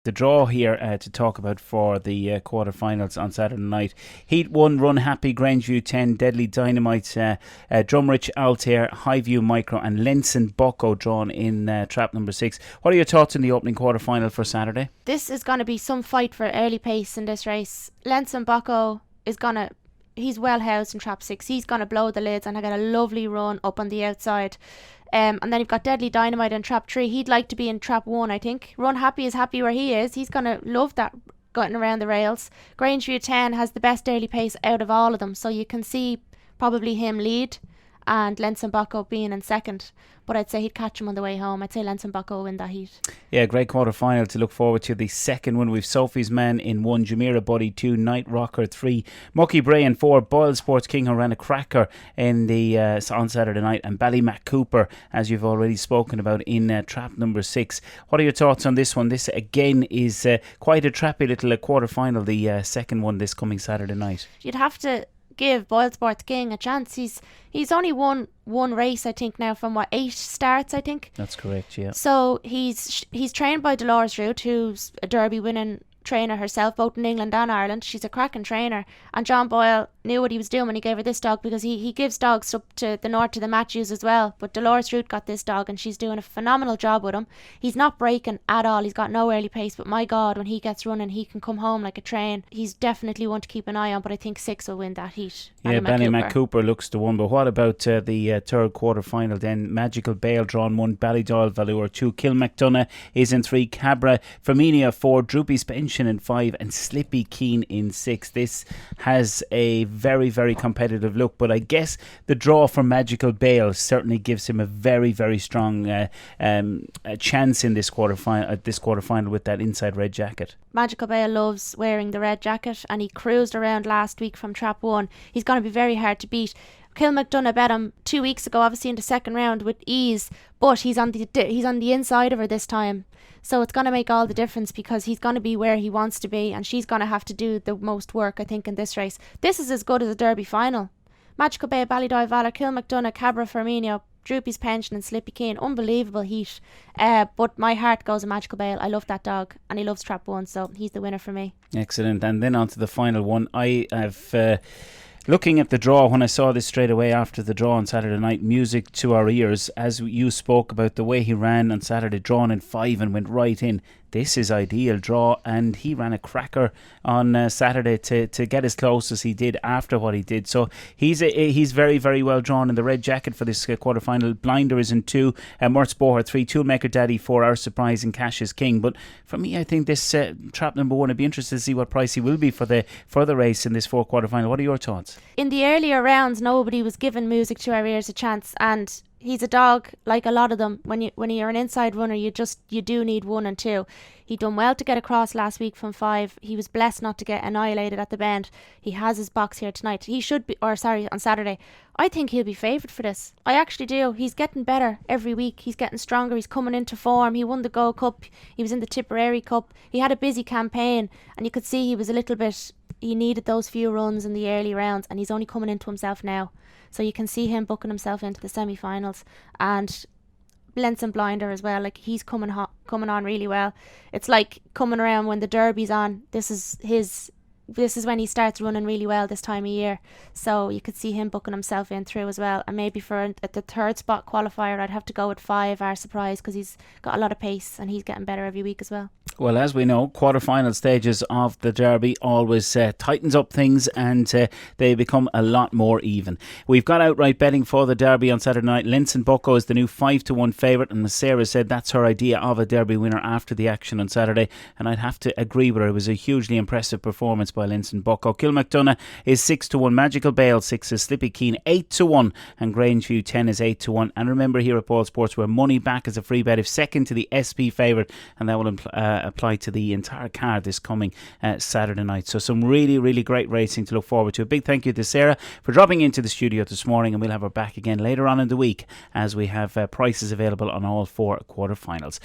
The draw here to talk about for the quarterfinals on Saturday night. Heat 1, Run Happy, Grangeview 10, Deadly Dynamite, Drumrich, Altair, Highview Micro and Lenson Bucko drawn in trap number 6. What are your thoughts in the opening quarterfinal for Saturday? This is going to be some fight for early pace in this race. Lenson Bucko is going to... He's well housed in trap 6. He's going to blow the lids and I got a lovely run up on the outside. And then you've got Deadly Dynamite in trap 3. He'd like to be in trap 1, I think. Run Happy is happy where he is. He's going to love that getting around the rails. Grangeview 10 has the best early pace out of all of them. So you can see probably him lead and Lenson Bucko being in second. But I'd say he'd catch him on the way home. I'd say Lenson Bucko will win that heat. Yeah, great quarter-final to look forward to. The second one, we've Sophie's Man in 1, Jumeirah Buddy 2, Night Rocker 3, Mucky Bray in 4, BoyleSports King who ran a cracker in the on Saturday night, and Ballymac Cooper, as you've already spoken about, in trap number 6. What are your thoughts on this one? This again is quite a trappy little quarter-final, the second one this coming Saturday night. You'd have to give BoyleSports King a chance. He's only won one race, I think, now from 8 starts, I think. That's correct, yeah. So he's trained by Dolores Root, who's a Derby winning trainer herself, both in England and Ireland. She's a cracking trainer, and John Boyle knew what he was doing when he gave her this dog, because he gives dogs up to the north to the Matthews as well, but Dolores Root got this dog and she's doing a phenomenal job with him. He's not breaking at all, he's got no early pace, but my God, when he gets running he can come home like a train. He's definitely one to keep an eye on, but I think 6 will win that heat. Yeah, Ballymac Cooper looks the one. But what about the third quarter final then? Magical Bale drawn 1, Ballydoyle Valor 2, Kilmacdonough is in 3, Cabra Firminia 4, Droopy's Pension in 5 and Slippy Keen in 6. This has a very, very competitive look, but I guess the draw for Magical Bale certainly gives him a very, very strong chance in this quarterfinal with that inside red jacket. Magical Bale loves wearing the red jacket, and he cruised around last week from trap 1. He's going to be very hard to beat. Kilmacdonough bet him 2 weeks ago, obviously in the second round with ease, but he's on the inside of her this time. So it's going to make all the difference, because he's going to be where he wants to be and she's going to have to do the most work, I think, in this race. This is as good as a Derby final. Magical Bay, Ballydoyle Valor, Kilmacdonough, Cabra Firmino, Droopy's Pension and Slippy Keen. Unbelievable heat. But my heart goes to Magical Bale. I love that dog and he loves trap 1, so he's the winner for me. Excellent. And then on to the final one. I have... looking at the draw, when I saw this straight away after the draw on Saturday night, music to our ears as you spoke about the way he ran on Saturday, drawn in 5 and went right in. This is ideal draw, and he ran a cracker on Saturday to get as close as he did after what he did. So he's very, very well drawn in the red jacket for this quarterfinal. Blinder is in 2, Mertz Boher 3, Toolmaker Daddy 4, Our Surprise and Cash is King. But for me, I think this trap number 1, I'd be interested to see what price he will be for the race in this 4 quarterfinal. What are your thoughts? In the earlier rounds, nobody was giving music to our ears a chance, and he's a dog like a lot of them. When you're an inside runner, you do need 1 and 2. He done well to get across last week from 5. He was blessed not to get annihilated at the bend. He has his box here tonight. On Saturday. I think he'll be favoured for this. I actually do. He's getting better every week. He's getting stronger. He's coming into form. He won the Gold Cup. He was in the Tipperary Cup. He had a busy campaign, and you could see he was a little bit... He needed those few runs in the early rounds, and he's only coming into himself now. So you can see him booking himself into the semi-finals. And Lenson Blinder as well, like he's coming on really well. It's like coming around when the Derby's on. This is when he starts running really well this time of year. So you could see him booking himself in through as well. And maybe at the third spot qualifier, I'd have to go with 5, Our Surprise, because he's got a lot of pace and he's getting better every week as well. Well, as we know, quarter-final stages of the Derby always tightens up things, and they become a lot more even. We've got outright betting for the Derby on Saturday night. Lenson Bucko is the new 5-1 favourite, and as Sarah said, that's her idea of a Derby winner after the action on Saturday, and I'd have to agree with her. It was a hugely impressive performance by Lenson Bucko. Kilmacdonough is 6-1, Magical Bale 6 is Slippy Keen 8-1, and Grangeview 10 is 8-1. And remember, here at BoyleSports, we're money back as a free bet if second to the SP favourite, and that will apply to the entire card this coming Saturday night. So some really, really great racing to look forward to. A big thank you to Sarah for dropping into the studio this morning, and we'll have her back again later on in the week as we have prices available on all 4 quarterfinals.